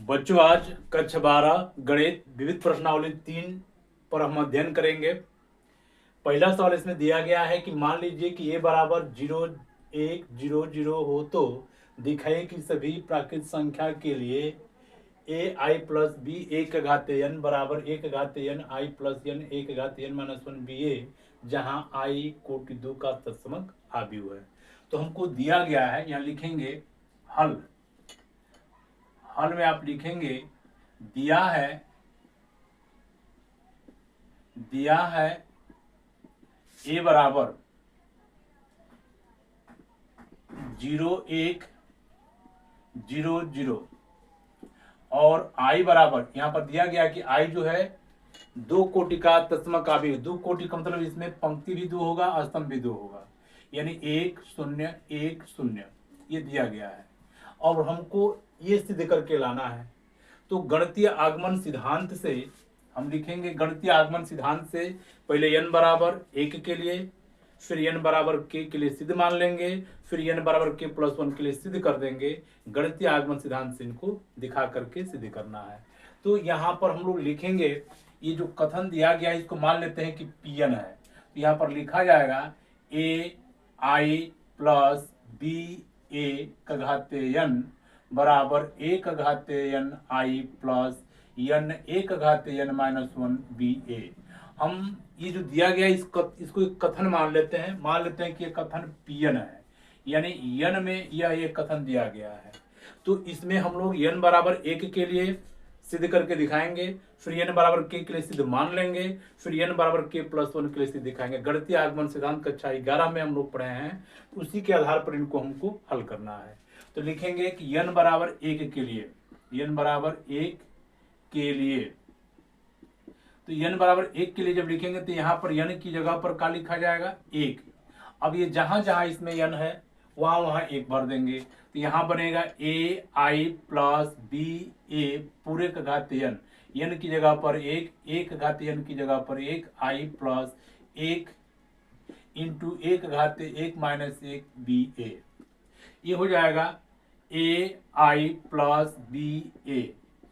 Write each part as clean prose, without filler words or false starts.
बच्चों, आज कक्षा 12 गणित विविध प्रश्नावली 3 पर हम अध्ययन करेंगे। पहला सवाल इसमें दिया गया है कि मान लीजिए कि a बराबर 0 1 0 0 हो तो दिखाइए कि सभी प्राकृत संख्या के लिए a I प्लस b एक घात n बराबर एक घात n I प्लस n एक घात n माइनस 1 ba, जहां I कोटि 2 का तत्समक आव्यूह है। तो हमको दिया गया है, यहाँ लिखेंगे हल। हल में आप लिखेंगे दिया है a बराबर 0 1 0 0 और I बराबर, यहाँ पर दिया गया कि I जो है 2 कोटि का तत्समक आव्यूह। 2 कोटि का मतलब इसमें पंक्ति भी 2 होगा, स्तंभ भी 2 होगा, यानी 1 0 1 0 ये दिया गया है। और हमको ये सिद्ध करके लाना है। तो गणितीय आगमन सिद्धांत से हम लिखेंगे, गणितीय आगमन सिद्धांत से पहले n बराबर 1 के लिए, फिर n बराबर k के लिए सिद्ध मान लेंगे, फिर n बराबर k प्लस 1 के लिए सिद्ध कर देंगे। गणितीय आगमन सिद्धांत से इनको दिखा करके सिद्ध करना है। तो यहाँ पर हम लोग लिखेंगे, ये जो कथन दिया गया है इसको मान लेते हैं कि Pn है। तो यहाँ पर लिखा जाएगा a I plus b a का घाते n बराबर एक घाते n I प्लस n एक घाते n माइनस 1 b a। हम ये जो दिया गया इसको एक कथन मान लेते हैं कि ये कथन Pn है, यानी n में यह एक कथन दिया गया है। तो इसमें हम लोग n बराबर 1 के लिए सिद्ध करके दिखाएंगे, फिर n बराबर k के लिए सिद्ध मान लेंगे, फिर n बराबर k प्लस 1 के लिए सिद्ध दिखाएंगे। गणितीय आगमन सिद्धांत कक्षा 11 में हम लोग पढ़े हैं, उसी के आधार पर इनको हमको हल करना है। तो लिखेंगे कि n बराबर 1 के लिए, n बराबर 1 के लिए, तो n बराबर 1 के लिए जब लिखेंगे तो यहाँ पर n की जगह पर क्या लिखा जाएगा 1। अब ये जहां जहां इसमें n है वहां वहां 1 भर देंगे, तो यहाँ बनेगा a I plus b a पूरे का घाते n की जगह पर 1, एक घाते n की जगह पर 1 I प्लस 1 इंटू एक घाते 1 माइनस 1 b a। ये हो जाएगा a I plus b a,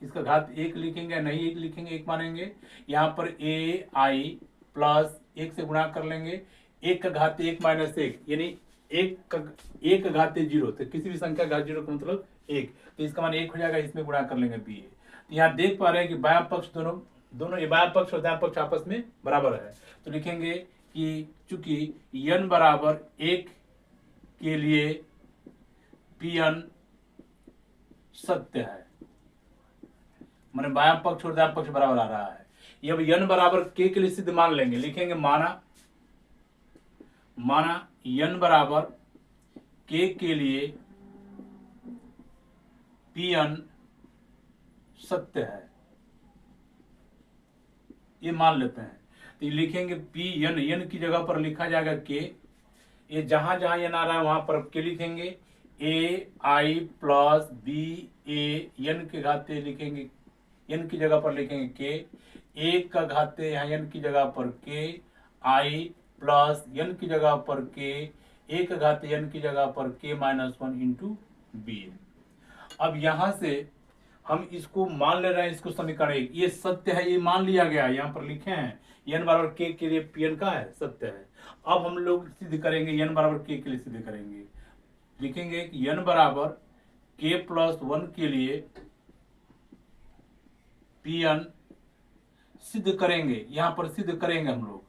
इसका घात 1 लिखेंगे, नहीं 1 लिखेंगे, 1 मानेंगे। यहाँ पर a I प्लस 1 से गुणा कर लेंगे, 1 का घाते 1 माइनस 1 यानी 1 घाते 0, तो किसी भी संख्या घात 0 का मतलब 1, तो इसका मान 1 हो जाएगा, इसमें गुणा कर लेंगे b a। तो यहाँ देख पा रहे हैं कि बायां पक्ष दोनों ये बायां पक्ष और दायां पक्ष आपस में बराबर है। तो लिखेंगे कि चूंकि n बराबर 1 के लिए Pn सत्य है, माने बायां पक्ष और दायां पक्ष बराबर आ रहा है। ये अब n बराबर k के लिए सिद्ध मान लेंगे, लिखेंगे माना n बराबर k के लिए Pn सत्य है, ये मान लेते हैं। तो लिखेंगे Pn, n की जगह पर लिखा जाएगा k, ये जहां जहां n आ रहा है वहां पर k लिखेंगे, a I plus b a, n के घाते लिखेंगे, n की जगह पर लिखेंगे k, एक का घाते यहाँ n की जगह पर k I प्लस n की जगह पर k, एक घाते n की जगह पर k माइनस 1 इंटू b। अब यहां से हम इसको मान ले रहे हैं, इसको समीकरण 1 ये सत्य है, ये मान लिया गया है, यहाँ पर लिखे हैं n बराबर k के लिए Pn का है सत्य है। अब हम लोग सिद्ध करेंगे, n बराबर k के लिए सिद्ध करेंगे, लिखेंगे कि n बराबर k प्लस 1 के लिए Pn सिद्ध करेंगे, यहाँ पर सिद्ध करेंगे, हम लोग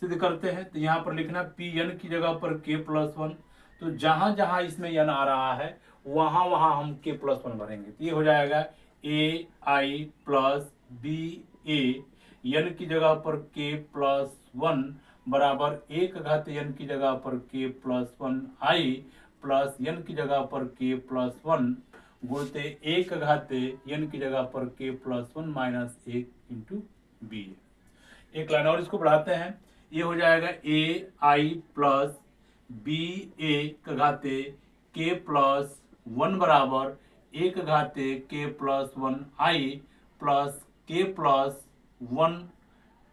सिद्ध करते हैं। तो यहाँ पर लिखना Pn की जगह पर k प्लस 1, तो जहां जहां इसमें n आ रहा है वहां वहां हम k प्लस 1 भरेंगे। तो ये हो जाएगा a I plus b a, n की जगह पर k प्लस 1 बराबर एक घाते n की जगह पर k plus 1 I plus n की जगह पर k प्लस 1 गुणते एक घाते n की जगह पर k plus 1 minus 1 into b। एक लाइन और इसको बढ़ाते हैं, ये हो जाएगा a I plus b a का घाते k प्लस 1 बराबर एक घाते k plus 1 I plus k plus 1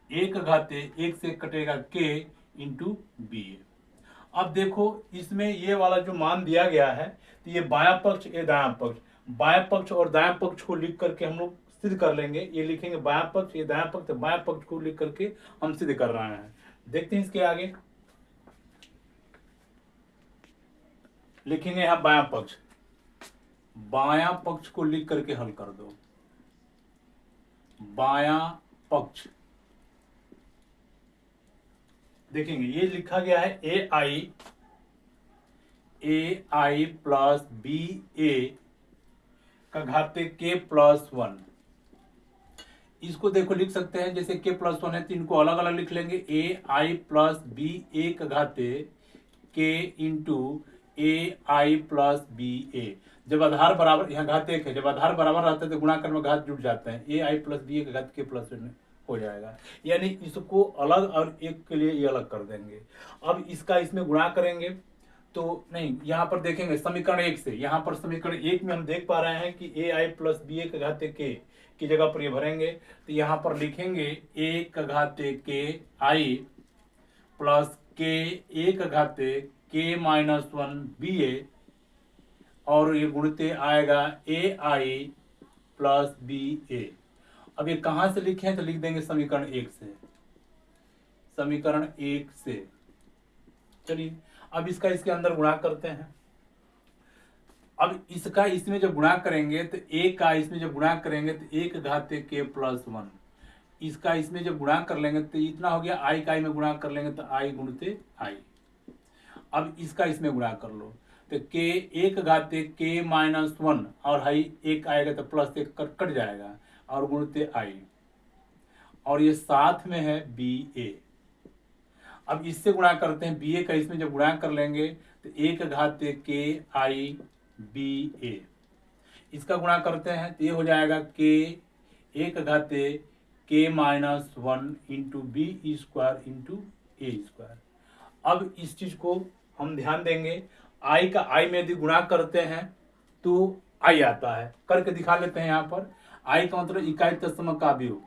एक घाते 1 से कटेगा k इंटू b। अब देखो इसमें ये वाला जो मान दिया गया है, तो ये बायां पक्ष ये दायां पक्ष, बायां पक्ष और दायां पक्ष को लिख करके हम लोग सिद्ध कर लेंगे। ये लिखेंगे बायां पक्ष ये दायां पक्ष, बायां पक्ष को लिख करके हम सिद्ध कर रहे हैं। देखते हैं इसके आगे लिखेंगे यहां बायां पक्ष, बायां पक्ष को लिख करके हल कर दो। बायां पक्ष देखेंगे ये लिखा गया है ai प्लस बी ए का घाते k प्लस 1। इसको देखो लिख सकते हैं जैसे k प्लस 1 है तो इनको अलग अलग लिख लेंगे। ai प्लस बी ए का घाते k into ai plus B A. जब आधार बराबर, यहाँ घात एक है, जब आधार बराबर रहता है तो गुणाकार में घात जुड़ जाते हैं। ai प्लस बी ए का घात k प्लस 1 हो जाएगा। यानी इसको अलग और एक के लिए ये अलग कर देंगे। अब इसका इसमें गुणा करेंगे तो नहीं, यहाँ पर देखेंगे समीकरण 1 से, यहाँ पर समीकरण 1 में हम देख पा रहे हैं कि ai प्लस बी ए का घाते k की जगह पर ये भरेंगे तो यहाँ पर लिखेंगे a का घाते k i plus k a का घाते k माइनस 1 बी ए, और ये गुणते आएगा ai प्लस बी ए। अब ये कहां से लिखे हैं तो लिख देंगे समीकरण 1 से, समीकरण 1 से। चलिए अब इसका इसके अंदर गुणा करते हैं। अब इसका इसमें जब गुणा करेंगे तो एक का इसमें जब गुणा करेंगे तो एक घाते k प्लस 1, इसका इसमें जब गुणा कर लेंगे तो इतना हो गया, i का i में गुणा कर लेंगे तो i गुणते i। अब इसका इसमें गुणा कर लो तो k एक घाते k माइनस 1 और हाई एक आएगा तो प्लस एक कट जाएगा और गुणते i, और ये साथ में है बी ए। अब इससे गुणा करते हैं, बी ए का इसमें जब गुणा कर लेंगे तो एक घाते के आई बी ए, इसका गुणा करते हैं तो ये हो जाएगा के एक घाते के minus 1 into B square into A square. अब इस चीज को हम ध्यान देंगे, आई का आई में यदि गुणा करते हैं तो आई आता है, करके दिखा लेते हैं। यहाँ पर आई का मतलब इकाई तत्समक अवयव,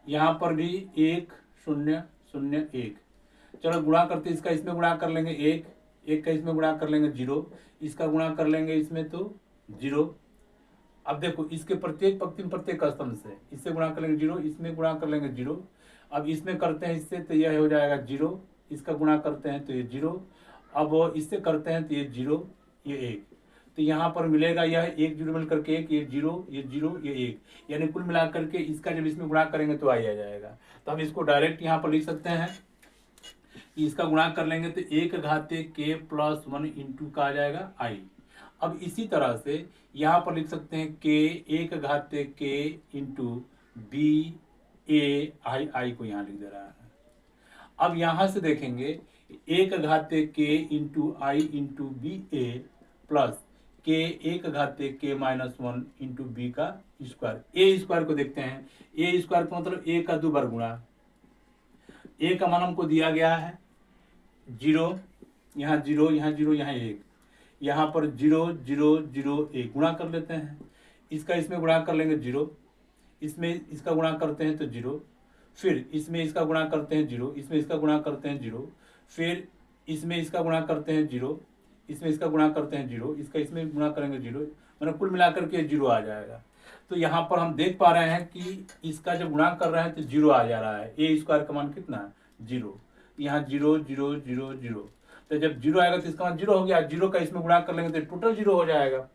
यहाँ पर भी 1 0 0 1। चलो गुणा करते इसका इसमें गुणा कर लेंगे 1, 1 का इसमें गुणा कर लेंगे 0, इसका गुणा कर लेंगे इसमें तो 0। अब देखो इसके प्रत्येक पंक्ति में प्रत्येक स्तंभ से इससे गुणा कर लेंगे 0, इसमें गुणा कर लेंगे 0। अब इसमें करते हैं इससे तो यह हो जाएगा 0, इसका गुणा करते हैं तो ये 0, अब इससे करते हैं तो ये 0 ये 1, तो यहाँ पर मिलेगा यह 1 0 मिल करके 1, ये 0 ये 0 ये 1, यानी कुल मिला करके इसका जब इसमें गुणा करेंगे तो आई आ जाएगा। तो हम इसको डायरेक्ट यहाँ पर लिख सकते हैं, इसका गुणा कर लेंगे तो एक घाते k प्लस 1 इंटू का आ जाएगा आई। अब इसी तरह से यहाँ पर लिख सकते हैं k एक घाते k इंटू बी ए, आई को यहाँ लिख दे रहा है। अब यहाँ से देखेंगे एक घाते k इंटू आई इंटू बी ए प्लस के एक घाते के माइनस 1 इंटू बी का स्क्वायर। ए स्क्वायर को देखते हैं, ए स्क्वायर का मतलब ए का 2 बार गुणा। ए का मान हमको दिया गया है 0, यहाँ 0 यहाँ 0 यहाँ 1, यहाँ पर 0 0 0 1 गुणा कर लेते हैं। इसका इसमें गुणा कर लेंगे 0, इसमें इसका गुणा करते हैं तो 0, फिर इसमें इसका गुणा करते हैं 0, इसमें इसका गुणा करते हैं 0, फिर इसमें इसका गुणा करते हैं 0, इसमें इसका गुणा करते हैं 0, इसका इसमें गुणा करेंगे 0, मतलब कुल मिलाकर के 0 आ जाएगा। तो यहाँ पर हम देख पा रहे हैं कि इसका जब गुणा कर रहे हैं तो 0 आ जा रहा है। ए स्क्वायर का मान कितना है 0, यहाँ 0 0 0 0, तो जब 0 आएगा तो इसका मान 0 हो गया। 0 का इसमें गुणा कर लेंगे तो टोटल 0 हो जाएगा,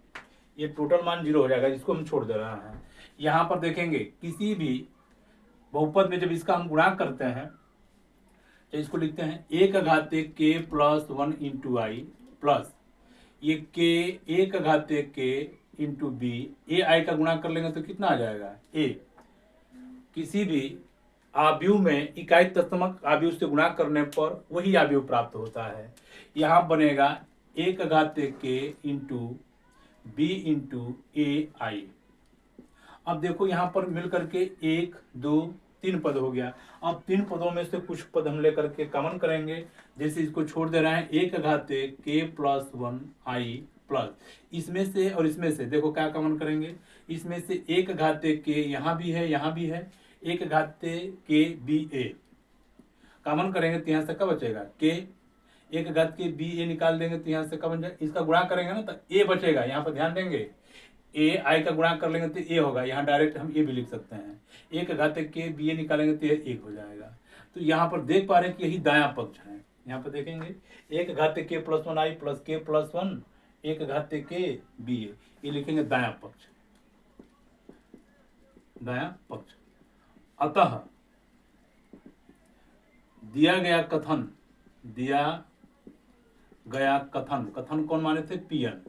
ये टोटल मान 0 हो जाएगा, इसको हम छोड़ दे रहे हैं। यहाँ पर देखेंगे किसी भी बहुपद में जब इसका हम गुणा करते हैं तो इसको लिखते हैं एक घाते k प्लस 1 इंटू आई प्लस ये k एक घाते k इंटू बी, ए आई का गुणा कर लेंगे तो कितना आ जाएगा a। किसी भी आव्यूह में इकाई तत्समक आव्यूह से गुणा करने पर वही आव्यूह प्राप्त होता है। यहाँ बनेगा एक घाते k इंटू बी इंटू ए आई। अब देखो यहाँ पर मिल करके 1 2 3 पद हो गया। अब 3 पदों में से कुछ पद हम लेकर के कॉमन करेंगे, जैसे इसको छोड़ दे रहे हैं एक घाते k प्लस 1 आई प्लस इसमें से और इसमें से देखो क्या कॉमन करेंगे, इसमें से एक घाते k यहाँ भी है यहाँ भी है, एक घाते k बी ए कॉमन करेंगे तो यहाँ से क्या बचेगा k, एक घात के बी ए निकाल देंगे तो यहाँ से क्या बन जाए, इसका गुणा करेंगे ना तो ए बचेगा, यहाँ पर ध्यान देंगे, ए आई का गुणा कर लेंगे तो ए होगा, यहाँ डायरेक्ट हम ए भी लिख सकते हैं, एक घात के बी ए निकालेंगे तो ये एक हो जाएगा। तो यहाँ पर देख पा रहे हैं कि यही दायां पक्ष है। यहाँ पर देखेंगे एक घात के प्लस वन आई प्लस के प्लस वन एक घात के बी ए, ये लिखेंगे दायां पक्ष, दायां पक्ष। अतः दिया गया कथन, दिया गया कथन, कथन कौन माने थे, पीएन,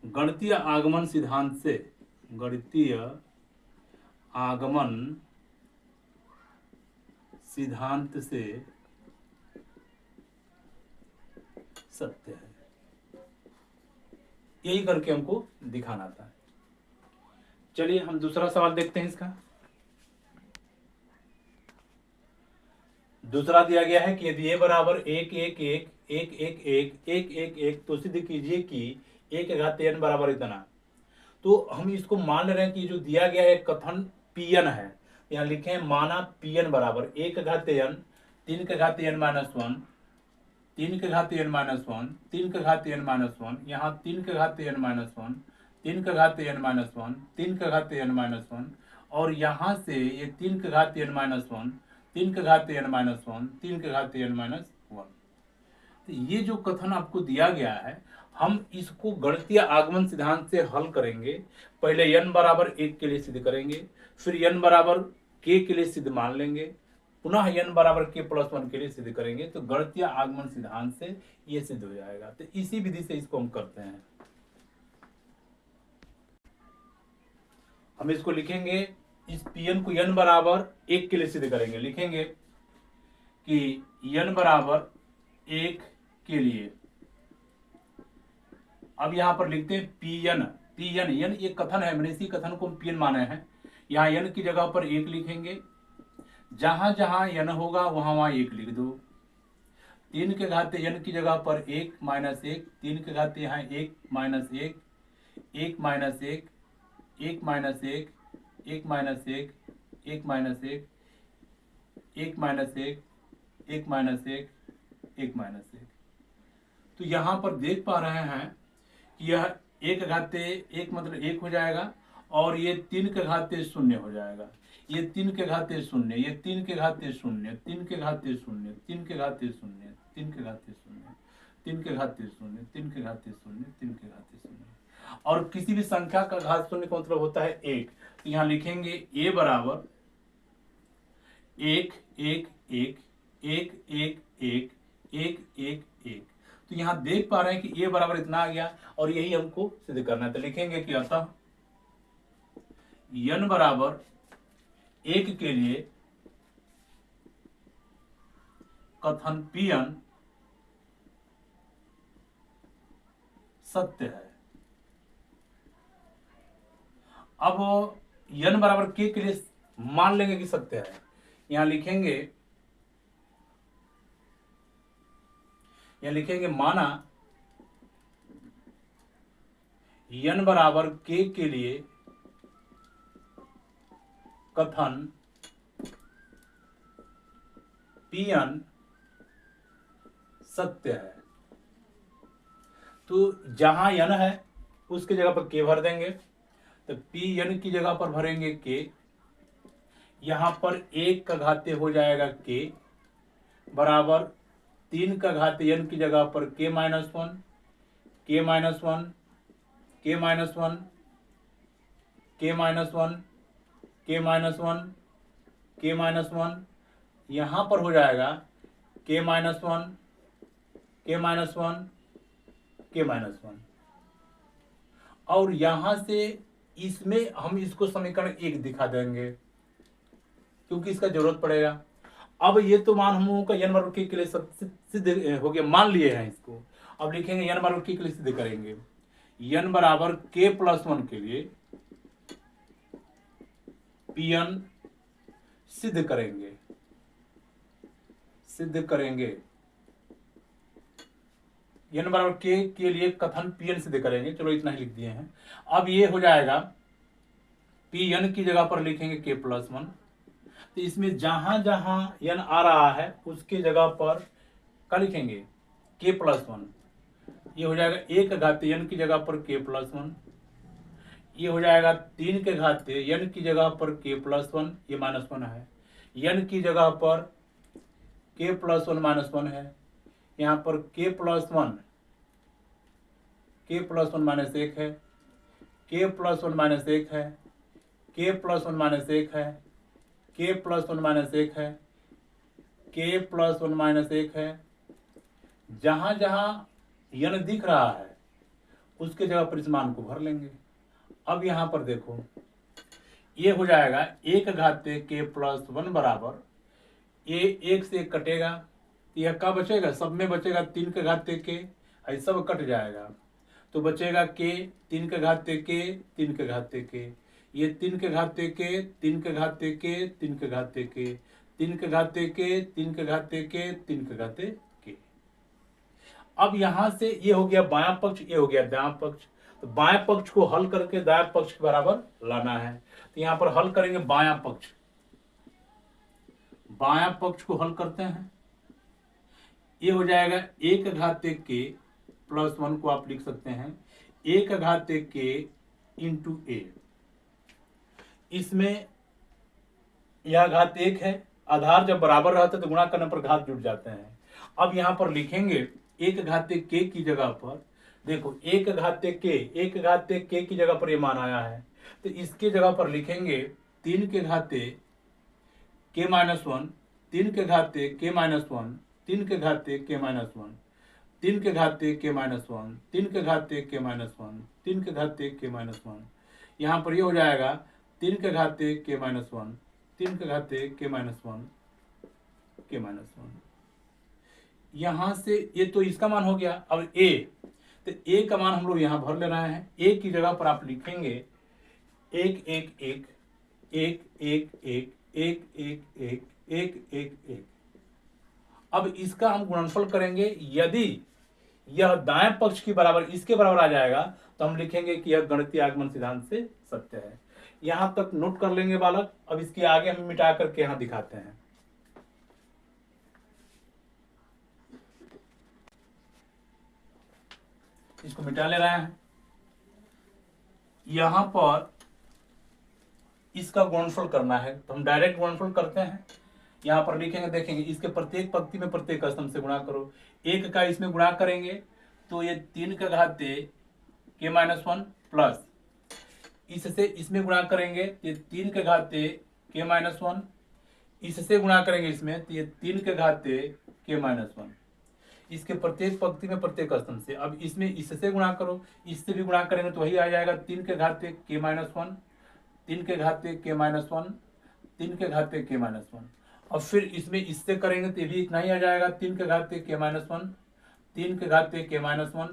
गणितीय आगमन सिद्धांत से, गणितीय आगमन सिद्धांत से सत्य है। यही करके हमको दिखाना था। चलिए हम दूसरा सवाल देखते हैं इसका। दूसरा दिया गया है कि यदि ए बराबर एक एक एक एक एक एक एक एक एक तो सिद्ध कीजिए कि एक घात n बराबर इतना। तो हम इसको मान रहे हैं कि जो दिया गया है कथन pn है, यहाँ लिखे हैं माना pn बराबर एक घात n, तीन का घात n माइनस वन, तीन का घात n माइनस वन, तीन का घात n माइनस वन, यहाँ तीन का घात n माइनस वन, तीन का घात n माइनस वन, तीन का घात n माइनस वन, और यहाँ से ये तीन का घात n माइनस वन, तीन का घात n माइनस वन, तीन का घात n माइनस वन। तो ये जो कथन आपको दिया गया है, हम इसको गणितीय आगमन सिद्धांत से हल करेंगे। पहले n बराबर एक के लिए सिद्ध करेंगे, फिर n बराबर k के लिए सिद्ध मान लेंगे, पुनः n बराबर k प्लस वन के लिए सिद्ध करेंगे, तो गणितीय आगमन सिद्धांत से ये सिद्ध हो जाएगा। तो इसी विधि से इसको हम करते हैं। हम इसको लिखेंगे, इस Pn को n बराबर एक के लिए सिद्ध करेंगे, लिखेंगे कि n बराबर एक के लिए। अब यहां पर लिखते हैं Pn, Pn n ये कथन है, मैंने इसी कथन को Pn माने हैं। यहाँ n की जगह पर एक लिखेंगे, जहां जहां n होगा वहां वहां एक लिख दो। तीन के घात n की जगह पर एक माइनस एक, तीन के घात यहाँ एक माइनस एक, एक माइनस एक, एक माइनस एक, एक माइनस एक, एक माइनस एक, एक माइनस एक, एक माइनस एक, एक माइनस एक। तो यहाँ पर देख पा रहे हैं कि यह एक घाते एक मतलब एक हो जाएगा, और ये तीन के घाते शून्य हो जाएगा, ये तीन के घाते शून्य, ये तीन के घाते शून्य, तीन के घाते शून्य, तीन के घाते शून्य, तीन के घाते शून्य, तीन के घाते शून्य, तीन के घाते शून्य, तीन के घाते शून्य। और किसी भी संख्या का घात शून्य का मतलब होता है एक। तो यहाँ लिखेंगे a बराबर एक एक एक एक एक एक एक एक एक। तो यहाँ देख पा रहे हैं कि a बराबर इतना आ गया, और यही हमको सिद्ध करना है। तो लिखेंगे कि अतः n बराबर एक के लिए कथन Pn सत्य है। अब n बराबर k के लिए मान लेंगे कि सत्य है। यहां लिखेंगे, माना n बराबर k के लिए कथन Pn सत्य है। तो जहां n है उसकी जगह पर k भर देंगे, तो Pn की जगह पर भरेंगे k, यहां पर एक का घाते हो जाएगा k बराबर तीन का घाते n की जगह पर k minus one, k minus one, k minus one, k minus one, k minus one, k minus one, यहां पर हो जाएगा k minus one, k minus one, k minus one. और यहां से इसमें हम इसको समीकरण एक दिखा देंगे, क्योंकि इसका जरूरत पड़ेगा। अब ये तो मान हम लोगों का n बराबर k के लिए सिद्ध हो गया, मान लिए हैं इसको। अब लिखेंगे n बराबर k के लिए सिद्ध करेंगे, n बराबर k प्लस वन के लिए Pn सिद्ध करेंगे, n बराबर k के लिए कथन Pn सिद्ध करेंगे। चलो इतना ही लिख दिए हैं। अब ये हो जाएगा Pn की जगह पर लिखेंगे k प्लस वन। तो इसमें जहां जहां n आ रहा है उसके जगह पर क्या लिखेंगे k प्लस 1, ये हो जाएगा 1 घाते n की जगह पर k प्लस 1, ये हो जाएगा 3 के घाते n की जगह पर k प्लस 1, ये माइनस 1 है, n की जगह पर k प्लस 1 माइनस 1 है, यहाँ पर k प्लस 1 माइनस 1 है, k प्लस 1 माइनस 1 है, k प्लस 1 माइनस 1 है, k प्लस 1 माइनस 1 है, k प्लस 1 माइनस 1 है। जहां जहां n दिख रहा है उसके जगह पर इस मान को भर लेंगे। अब यहाँ पर देखो ये हो जाएगा 1 घाते k प्लस 1 बराबर, ये 1 से 1 कटेगा, यह क्या बचेगा, सब में बचेगा 3 के घाते k, ऐसा सब कट जाएगा तो बचेगा k, 3 के घाते k, 3 के घाते k, ये 3 के घाते k, 3 के घाते k, 3 के घाते k, 3 के घाते k, 3 के घाते k, 3 के घाते k। अब यहां से ये हो गया बायां पक्ष, ये हो गया दायां पक्ष, तो बाएं पक्ष को हल करके दायां पक्ष के बराबर लाना है। तो यहां पर हल करेंगे बायां पक्ष, बायां पक्ष को हल करते हैं, ये हो जाएगा 1 घाते k प्लस 1 को आप लिख सकते हैं 1 घाते k इंटू a, इसमें यह घात 1 है, आधार जब बराबर रहता है तो गुणा करने पर घात जुड़ जाते हैं। अब यहां पर लिखेंगे 1 घाते k की जगह पर, देखो 1 घाते k की जगह पर ये मान आया है, तो इसके जगह पर लिखेंगे 3 के घाते k माइनस 1, 3 के घाते k माइनस 1, 3 के घाते k माइनस 1, 3 के घाते k माइनस 1, 3 के घाते k माइनस 1, 3 के घाते k माइनस 1, यहाँ पर ये हो जाएगा 3 के घाते k माइनस 1, 3 के घाते k माइनस 1, k माइनस 1। यहाँ से ये तो इसका मान हो गया। अब a, तो a का मान हम लोग यहाँ भर ले रहे हैं। a की जगह पर आप लिखेंगे 1 1 1 1 1 1 1 1 1 1 1 1। अब इसका हम गुणनफल करेंगे, यदि यह दाएं पक्ष की बराबर इसके बराबर आ जाएगा तो हम लिखेंगे कि यह गणितीय आगमन सिद्धांत से सत्य है। यहां तक नोट कर लेंगे बालक। अब इसके आगे हम मिटा करके यहां दिखाते हैं। इसको मिटा ले रहे हैं। यहां पर इसका गुणनफल करना है तो हम डायरेक्ट गुणनफल करते हैं। यहाँ पर लिखेंगे, देखेंगे इसके प्रत्येक पंक्ति में प्रत्येक स्तंभ से गुणा करो। 1 का इसमें गुणा करेंगे तो ये 3 के घाते k माइनस 1 प्लस इससे इसमें गुणा करेंगे तो ये 3 के घाते k माइनस 1, इससे गुणा करेंगे इसमें तो ये 3 के घाते k माइनस 1। इसके प्रत्येक पंक्ति में प्रत्येक स्तंभ से। अब इसमें इससे गुणा करो, इससे भी गुणा करेंगे तो वही आ जाएगा 3 के घाते k माइनस 1, 3 के घाते k माइनस 1, 3 के घाते k माइनस 1। अब फिर इसमें इससे करेंगे तो ये भी इतना ही आ जाएगा 3 के घाते k माइनस 1, 3 के घाते k माइनस 1,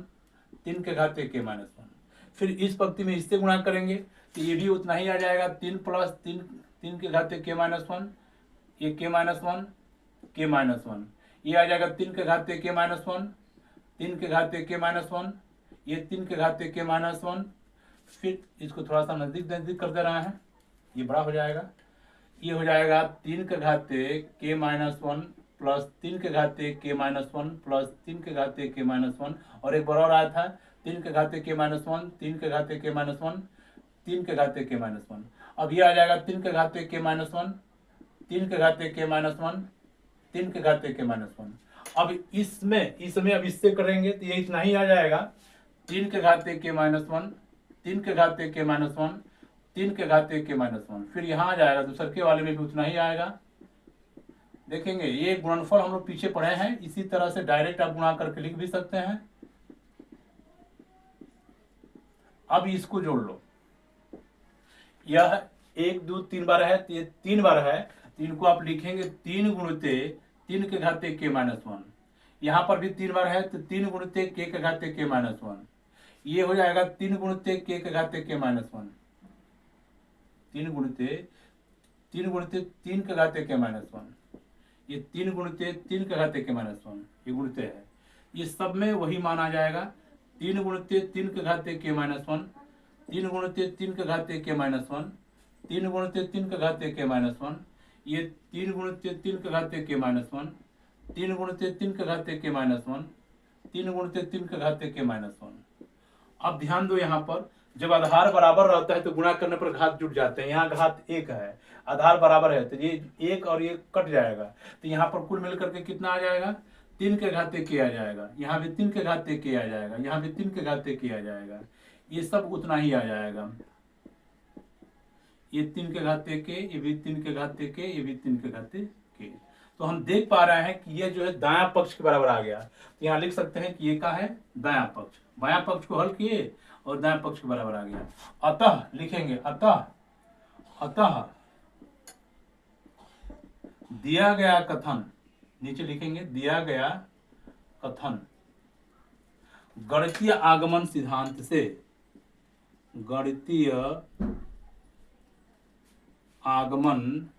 3 के घाते k माइनस 1। फिर इस पंक्ति में इससे गुणा करेंगे तो ये भी उतना ही आ जाएगा 3 प्लस 3 के घाते k माइनस 1, ये k माइनस 1, k माइनस 1, ये आ जाएगा 3 के घाते k माइनस 1, 3 के घाते k माइनस 1, ये 3 के घाते k माइनस 1। फिर इसको थोड़ा सा नजदीक नजदीक कर दे रहा है, ये बड़ा हो जाएगा। ये हो जाएगा 3 के घाते k माइनस 1 प्लस 3 के घाते k माइनस 1 प्लस 3 के घाते k माइनस 1, और एक बड़ा आया था 3 के घाते k माइनस 1, 3 के घाते k माइनस 1, 3 के घाते k माइनस 1। अब ये आ जाएगा 3 के घाते k माइनस 1, 3 के घाते k माइनस 1, 3 के घाते k माइनस 1। अब इसमें अब इससे करेंगे तो ये इतना ही आ जाएगा 3 के घाते k माइनस 1, 3 के घाते k माइनस 1, 3 के घाते k माइनस 1। फिर यहाँ आ जाएगा दूसरे के वाले में भी उतना ही आएगा। देखेंगे ये गुणनफल हम लोग पीछे पढ़े हैं, इसी तरह से डायरेक्ट आप गुणा करके लिख भी सकते हैं। अब इसको जोड़ लो, यह 1 2 3 बार है, ये 3 बार है, तो इनको आप लिखेंगे 3 गुणिते 3 के घाते k माइनस 1। यहाँ पर भी 3 बार है तो 3 गुणिते k के घाते k माइनस 1। ये हो जाएगा 3 गुणिते k के घाते k माइनस 1, 3 गुणिते 3 के घाते k माइनस 1, ये 3 गुणिते 3 के घाते k माइनस 1, ये गुणिते है। ये सब में वही मान आ जाएगा 3 गुणिते 3 के घाते k माइनस 1, 3 गुणिते 3 के घाते k माइनस 1, 3 गुणिते 3 के घाते k माइनस 1, ये 3 गुणिते 3 के घाते k माइनस 1, 3 गुणित 3 का घाते के -1, 3 गुणित 3 का घाते के -1। अब ध्यान दो, यहाँ पर जब आधार बराबर रहता है तो गुणा करने पर घात जुट जाते हैं। यहाँ घात 1 है, आधार बराबर है, तो ये 1 और 1 कट जाएगा, तो यहाँ पर कुल मिलकर के कितना आ जाएगा? 3 के घाते के आ जाएगा, यहाँ भी 3 के घाते के आ जाएगा, यहाँ भी 3 के घाते के आ जाएगा, ये सब उतना ही आ जाएगा। ये 3 के घाते के, ये भी 3 के घाते के, ये भी 3 के घाते के। तो हम देख पा रहे हैं कि ये जो है दायां पक्ष के बराबर आ गया। तो यहाँ लिख सकते हैं कि ये का है? दायां पक्ष। बायां पक्ष को हल किए और दायां पक्ष के बराबर आ गया। अतः लिखेंगे, अतः दिया गया कथन, नीचे लिखेंगे दिया गया कथन गणितीय आगमन सिद्धांत से, गणितीय आगमन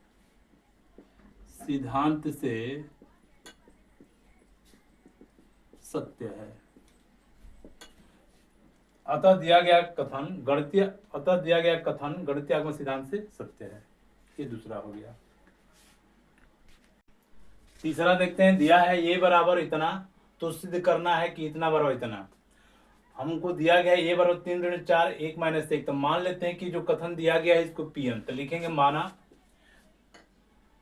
सिद्धांत से सत्य है। अतः दिया गया कथन गणितीय आगमन सिद्धांत से सत्य है। ये दूसरा हो गया। तीसरा देखते हैं, दिया है ये बराबर इतना, तो सिद्ध करना है कि इतना बराबर इतना। हमको दिया गया है ये बराबर 3 ऋण 4 1 - 1। तो मान लेते हैं कि जो कथन दिया गया है इसको Pn, तो लिखेंगे माना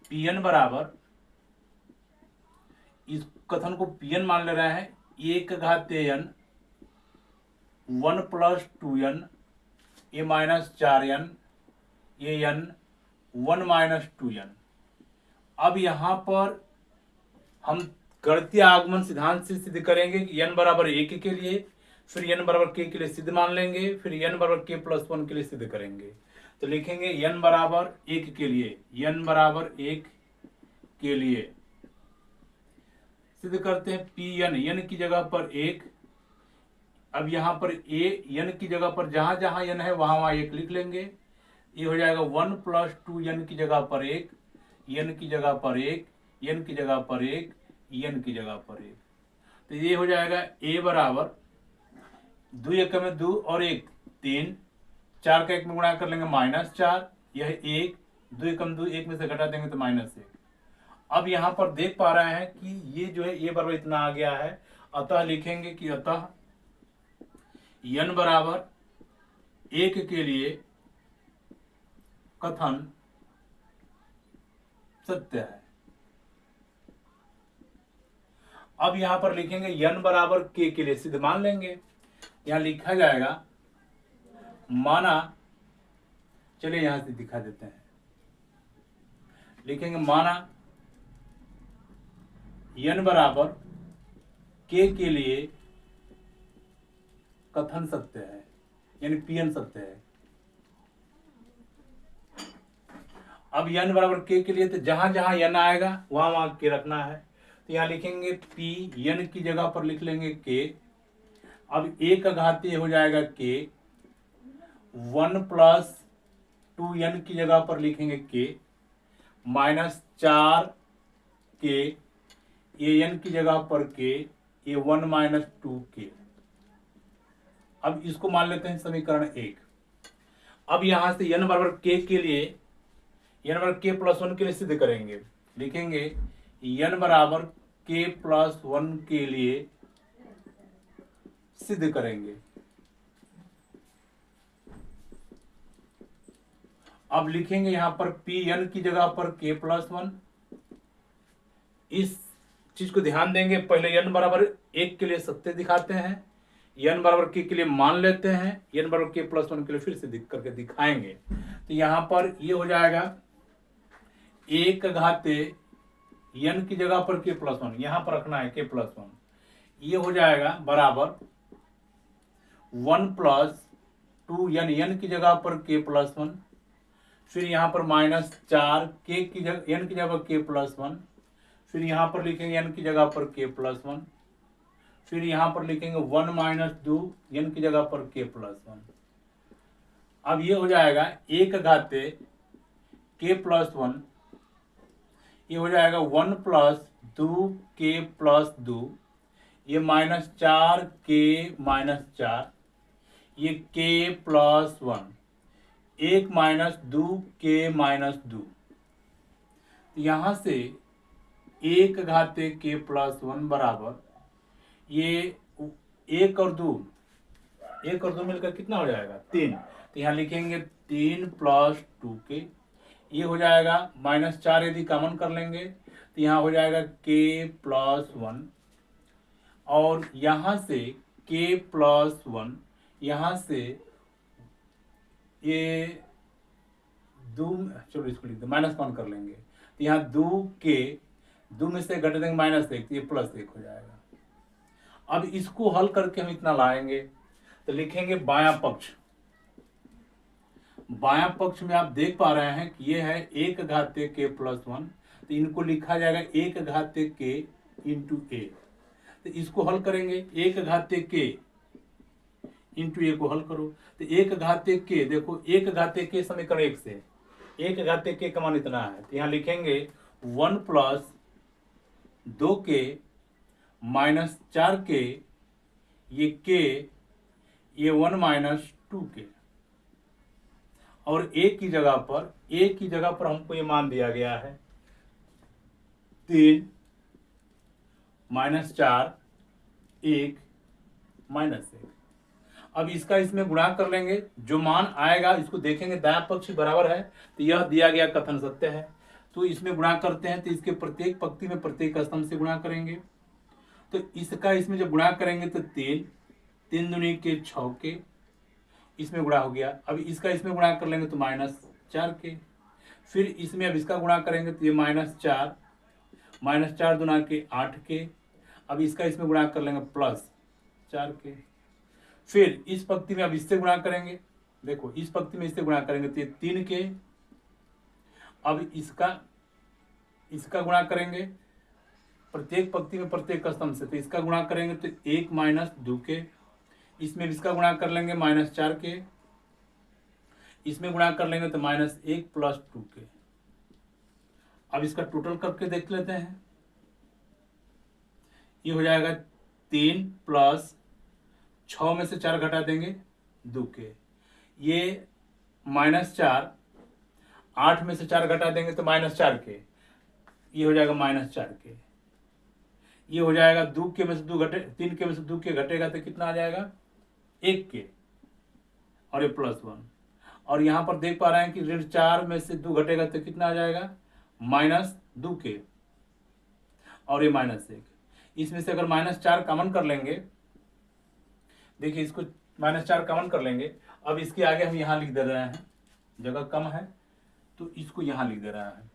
Pn बराबर, इस कथन को Pn मान ले रहे हैं, 1 घाते n 1 + 2n ये -4n ये n 1 - 2n। अब यहाँ पर हम गणितीय आगमन सिद्धांत से सिद्ध करेंगे कि n बराबर 1 के लिए, फिर n बराबर k के लिए सिद्ध मान लेंगे, फिर n बराबर k + 1 के लिए सिद्ध करेंगे। तो लिखेंगे n बराबर 1 के लिए, n बराबर 1 के लिए सिद्ध करते हैं Pn, n की जगह पर 1। अब यहाँ पर n की जगह पर जहां जहां n है वहां वहां 1 लिख लेंगे। ये हो जाएगा 1 + 2n की जगह पर 1, n की जगह पर 1, n की जगह पर 1, n की जगह पर 1। तो ये हो जाएगा a बराबर 2 1 में 2 और 1 3, 4 का 1 में गुणा कर लेंगे -4, यह 1 2 1 में 2 1 में से घटा देंगे तो -1। अब यहाँ पर देख पा रहे हैं कि ये जो है a बराबर इतना आ गया है। अतः लिखेंगे कि अतः n बराबर 1 के लिए कथन सत्य है। अब यहां पर लिखेंगे n बराबर k के लिए सिद्ध मान लेंगे। यहां लिखा जाएगा माना, चलिए यहां से दिखा देते हैं, लिखेंगे माना n बराबर k के लिए कथन सत्य है, यानी Pn सत्य है। अब n बराबर k के लिए तो जहां जहां n आएगा वहां वहां k रखना है। तो यहाँ लिखेंगे P, n की जगह पर लिख लेंगे k। अब a का घातीय हो जाएगा k, 1 + 2n की जगह पर लिखेंगे k, -4k, ये n की जगह पर k, ये 1 - 2k। अब इसको मान लेते हैं समीकरण 1। अब यहां से n बराबर k के लिए, n बराबर k + 1 के लिए सिद्ध करेंगे। लिखेंगे n बराबर k + 1 के लिए सिद्ध करेंगे। अब लिखेंगे यहां पर Pn की जगह पर k + 1। इस चीज को ध्यान देंगे, पहले n बराबर 1 के लिए सत्य दिखाते हैं, n बराबर k के लिए मान लेते हैं, n बराबर k + 1 के लिए फिर से करके दिखाएंगे। तो यहां पर ये हो जाएगा 1 घाते n की जगह पर k + 1, यहां पर रखना है k + 1, ये हो जाएगा बराबर 1 + 2n, n की जगह पर k + 1, फिर यहाँ पर -4 k की जगह n की जगह पर k + 1, फिर यहाँ पर लिखेंगे n की जगह पर k + 1, फिर यहाँ पर लिखेंगे 1 - 2 n की जगह पर k + 1। अब ये हो जाएगा 1 घाते k + 1, ये हो जाएगा 1 + 2k + 2, ये -4k - 4, ये k + 1, 1 - 2k - 2। यहाँ से 1 घाते के प्लस 1 बराबर ये 1 और 2 मिलकर कितना हो जाएगा 3। तो यहाँ लिखेंगे 3 प्लस 2 के, ये हो जाएगा -4 यदि कॉमन कर लेंगे तो यहाँ हो जाएगा k प्लस 1 और यहाँ से k प्लस 1 यहाँ से ये 2, चलो इसको लिख दो माइनस कौन कर लेंगे तो यहाँ 2 में से घटा देंगे -1 तो ये +1 हो जाएगा। अब इसको हल करके हम इतना लाएंगे तो लिखेंगे बायां पक्ष में आप देख पा रहे हैं कि ये है 1 घाते के प्लस 1, तो इनको लिखा जाएगा 1 घाते के इंटू ए। तो इसको हल करेंगे 1 घाते के इंटू ए को हल करो तो 1 घाते के, देखो 1 घाते के समीकरण 1 से 1 घाते के का मान इतना है तो यहाँ लिखेंगे 1 प्लस 2 के माइनस 4 के, ये के, ये 1 माइनस 2 के, और ए की जगह पर हमको ये मान दिया गया है 3 -4 1 -1। अब इसका इसमें गुणा कर लेंगे, जो मान आएगा इसको देखेंगे दायां पक्ष बराबर है तो यह दिया गया कथन सत्य है। तो इसमें गुणा करते हैं तो इसके प्रत्येक पंक्ति में प्रत्येक स्तंभ से गुणा करेंगे। तो इसका इसमें जब गुणा करेंगे तो 3 दूनी के 6 के, इसमें गुणा हो गया। अब इसका इसमें गुणा कर लेंगे तो -4 के, फिर इसमें अब इसका गुणा करेंगे तो ये -4 दूना के 8 के, अब इसका इसमें गुणा कर लेंगे +4 के, फिर इस पंक्ति में अब इससे गुणा करेंगे, देखो इस पंक्ति में इससे गुणा करेंगे तो ये 3 के, अब इसका गुणा करेंगे प्रत्येक पंक्ति में प्रत्येक स्तंभ से, तो इसका गुणा करेंगे तो 1 - 2 के, इसमें इसका गुणा कर लेंगे -4 के, इसमें गुणा कर लेंगे तो -1 + 2 के। अब इसका टोटल करके देख लेते हैं, ये हो जाएगा 3 प्लस 6 में से 4 घटा देंगे 2 के, ये -4, 8 में से 4 घटा देंगे तो -4 के, ये हो जाएगा -4 के, ये हो जाएगा 2 के में से 2 घटे, 3 के में से 2 के घटेगा तो कितना आ जाएगा 1 के, और ये +1, और यहाँ पर देख पा रहे हैं कि -4 में से 2 घटेगा तो कितना आ जाएगा -2 के, और ये -1। इसमें से अगर -4 कॉमन कर लेंगे, देखिए इसको -4 कॉमन कर लेंगे, अब इसके आगे हम यहाँ लिख दे रहे हैं, जगह कम है तो इसको यहाँ लिख दे रहा है,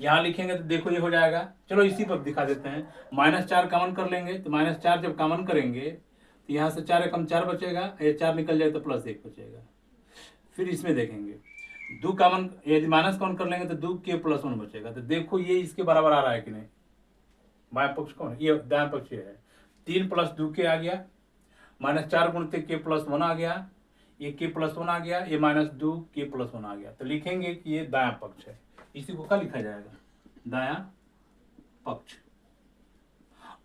यहाँ लिखेंगे तो देखो ये हो जाएगा, चलो इसी पर दिखा देते हैं। -4 कॉमन कर लेंगे तो -4 जब कॉमन करेंगे तो यहाँ से 4 कम 4 बचेगा, ये 4 निकल जाए तो +1 बचेगा। फिर इसमें देखेंगे 2 कॉमन, यदि माइनस कॉमन कर लेंगे तो 2 के +1 बचेगा। तो देखो ये इसके बराबर आ रहा है कि नहीं, बाएं पक्ष कौन है, ये दाएं पक्ष है। 3 + 2 के आ गया, -4 गुणित के +1 आ गया, ये के +1 आ गया, ये -2 के +1 आ गया। तो लिखेंगे कि ये दायां पक्ष है, इसी को क्या लिखा जाएगा दायां पक्ष।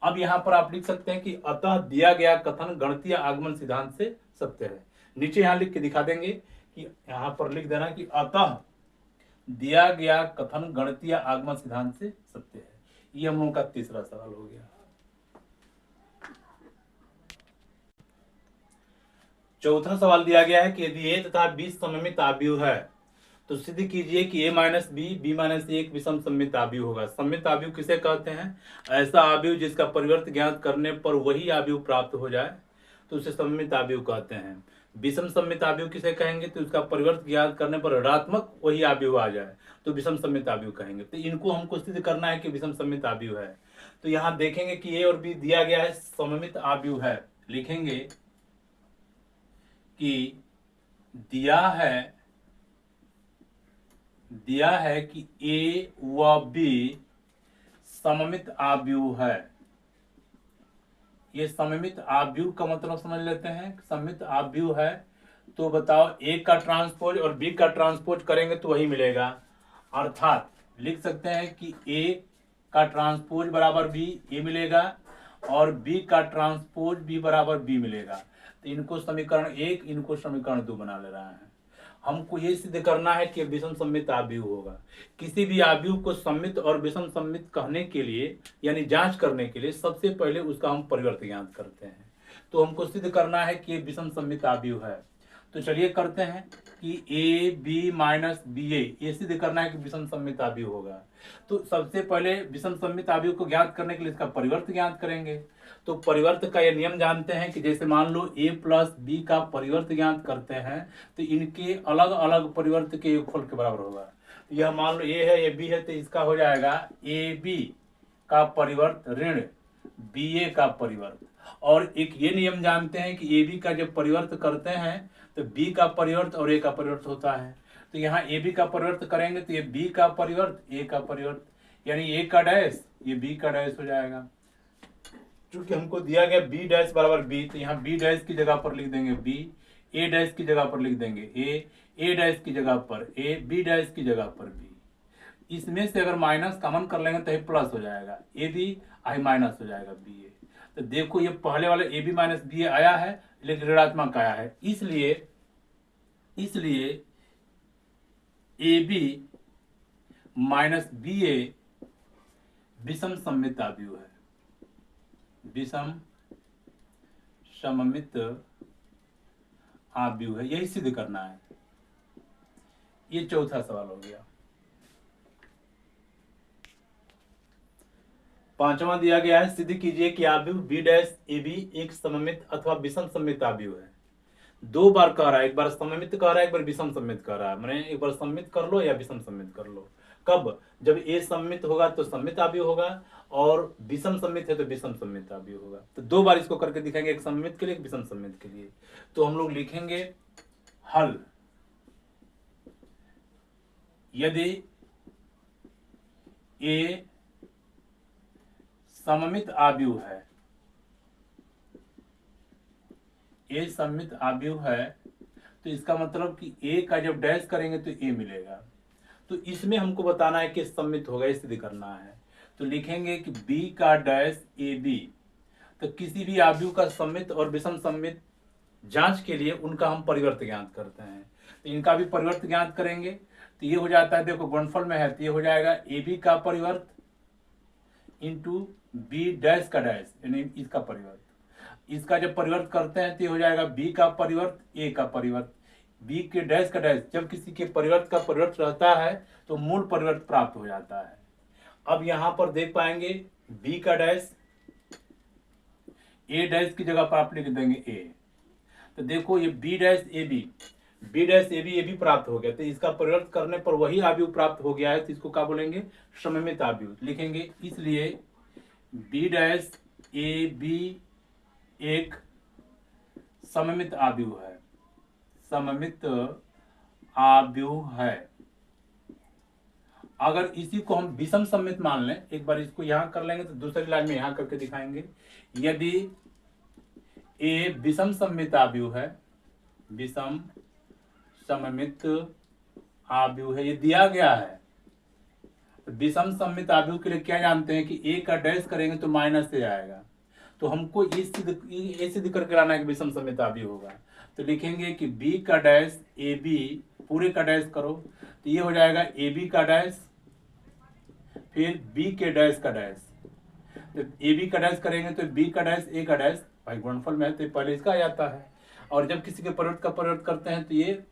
अब यहां पर आप लिख सकते हैं कि अतः दिया गया कथन गणितीय आगमन सिद्धांत से सत्य है। नीचे यहां लिख के दिखा देंगे कि यहां पर लिख देना कि अतः दिया गया कथन गणितीय आगमन सिद्धांत से सत्य है। ये हम लोगों का तीसरा सवाल हो गया। चौथा सवाल दिया गया है कि यदि ए तथा बी सममित आव्यूह है तो सिद्ध कीजिए कि a - b, b - 1 विषम सममित आव्यूह होगा। सममित आव्यूह किसे कहते हैं? ऐसा आव्यूह जिसका परिवर्त ज्ञात करने पर वही आव्यूह प्राप्त हो जाए तो उसे सममित आव्यूह कहते हैं। विषम सममित आव्यूह किसे कहेंगे? तो उसका परिवर्त ज्ञात करने पर ऋणात्मक वही आव्यूह आ जाए तो विषम सममित आव्यूह कहेंगे। तो इनको हमको सिद्ध करना है कि विषम सममित आव्यूह है। तो यहाँ देखेंगे कि a और b दिया गया है सममित आव्यूह है, लिखेंगे कि दिया है कि a व b सममित आव्यूह है। ये सममित आव्यूह का मतलब समझ लेते हैं, सममित आव्यूह है तो बताओ a का ट्रांसपोज और b का ट्रांसपोज करेंगे तो वही मिलेगा। अर्थात लिख सकते हैं कि a का ट्रांसपोज बराबर b, ये मिलेगा, और b का ट्रांसपोज b बराबर b मिलेगा। तो इनको समीकरण 1, इनको समीकरण 2 बना ले रहा है। हमको ये सिद्ध करना है कि विषम सममित आव्यूह होगा। किसी भी आव्यूह को सममित और विषम सममित कहने के लिए यानी जांच करने के लिए सबसे पहले उसका हम परिवर्त ज्ञात करते हैं। तो हमको सिद्ध करना है कि ये विषम सममित आव्यूह है। तो चलिए करते हैं कि ए बी माइनस बी ए, ये सिद्ध करना है कि विषम सममित आव्यूह होगा। तो सबसे पहले विषम सममित आव्यूह को ज्ञात करने के लिए इसका परिवर्त ज्ञात करेंगे। तो परिवर्त का ये नियम जानते हैं कि जैसे मान लो a प्लस बी का परिवर्त ज्ञात करते हैं तो इनके अलग अलग परिवर्त के योगफल के बराबर होगा। तो यह मान लो a है, ये b है, तो इसका हो जाएगा ए बी का परिवर्त ऋण बी ए का परिवर्त। और एक ये नियम जानते हैं कि ए बी का जब परिवर्त करते हैं तो बी का परिवर्त और ए का परिवर्त होता है। तो यहाँ ए बी का परिवर्त करेंगे तो ये बी का परिवर्त ए का परिवर्त, यानी ए का डैश ये बी का डैश हो जाएगा। चूंकि हमको दिया गया बी डैश बराबर बी, तो यहाँ बी डैश की जगह पर लिख देंगे बी, ए डैश की जगह पर लिख देंगे ए डैश की जगह पर ए, बी डैश की जगह पर बी। इसमें से अगर माइनस कॉमन कर लेंगे तो ये प्लस हो जाएगा, ए बी आई माइनस हो जाएगा बी ए। तो देखो ये पहले वाले ए बी माइनस बी ए आया है लेकिन ऋणात्मक आया है, इसलिए ए बी माइनस बी ए विषम सममित आव्यूह है, विषम सममित आव्यूह है। यही सिद्ध करना है। ये चौथा सवाल हो गया। पांचवा दिया गया है, सिद्ध कीजिए कि आव्यूह बी डैश ए बी एक सममित अथवा विषम सममित आव्यूह है। दो बार कह रहा है, एक बार सममित कह रहा है, एक बार विषम सममित कह रहा है। मैंने एक बार सममित कर लो या विषम सममित कर लो। कब? जब ए सममित होगा तो सममित आव्यूह होगा और विषम सममित है तो विषम सममित आव्यूह होगा। तो दो बार इसको करके दिखाएंगे, एक सममित के लिए, एक विषम सममित के लिए। तो हम लोग लिखेंगे हल, यदि ए सममित आव्यूह है, ए सममित आव्यूह है तो इसका मतलब कि ए का जब डैश करेंगे तो ए मिलेगा। तो इसमें हमको बताना है कि सममित होगा, ये सिद्ध करना है। तो लिखेंगे कि b का डैश ए बी, तो किसी भी आव्यूह का सममित और विषम सममित जांच के लिए उनका हम परिवर्त ज्ञात करते हैं। तो इनका भी परिवर्त ज्ञात करेंगे तो ये हो जाता है, देखो गुणनफल में है तो ये हो जाएगा ए बी का परिवर्त इंटू बी डैश का डैश, यानी इसका परिवर्त। इसका जब परिवर्त करते हैं तो ये हो जाएगा बी का परिवर्त ए का परिवर्त, बी के डैश का डैश। जब किसी के परिवर्त का परिवर्त रहता है तो मूल परिवर्त प्राप्त हो जाता है। अब यहां पर देख पाएंगे बी का डैश ए डैश की जगह पर आप लिख देंगे ए। तो देखो ये B dash A B, B dash A B, ये भी प्राप्त हो गया। तो इसका परिवर्त करने पर वही आव्यूह प्राप्त हो गया है, तो इसको क्या बोलेंगे? सममित आव्यूह लिखेंगे। इसलिए बी डैश ए बी एक सममित आव्यूह है, सममित आव्यूह है। अगर इसी को हम विषम सममित मान लें, एक बार इसको यहां कर लेंगे तो दूसरी लाइन में यहां करके दिखाएंगे। यदि ए विषम सममित आव्यूह है, विषम सममित आव्यूह है, ये दिया गया है। विषम सममित आव्यूह के लिए क्या जानते हैं कि ए का डैश करेंगे तो माइनस से आएगा। तो हमको ये सिद्ध करके लाना है कि विषम सममित आव्यूह होगा। तो लिखेंगे कि बी का डैश ए बी, पूरे का डैश करो तो ये हो जाएगा ए बी का डैश फिर बी के डैश का डैश। तो ए बी का डैश करेंगे तो बी का डैश ए का डैश, भाई गुणनफल में है तो पहले इसका आ जाता है। और जब किसी के परिवर्त का परिवर्त करते हैं तो ये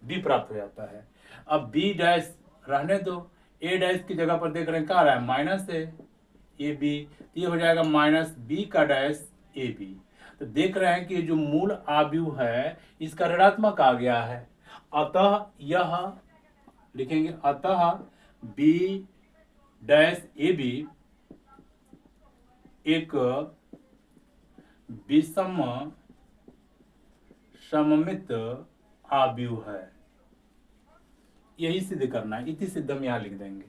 बी प्राप्त हो जाता है। अब बी डैश रहने दो, ए डैश की जगह पर देख रहे हैं क्या आ रहा है? माइनस है ए बी, ये हो जाएगा माइनस बी का डैश ए बी। तो देख रहे हैं कि जो मूल आव्यूह है इसका ऋणात्मक आ गया है, अतः यह लिखेंगे अतः बी डैश ए बी एक विषम सममित आव्यूह है। यही सिद्ध करना है, इति सिद्धम यहां लिख देंगे।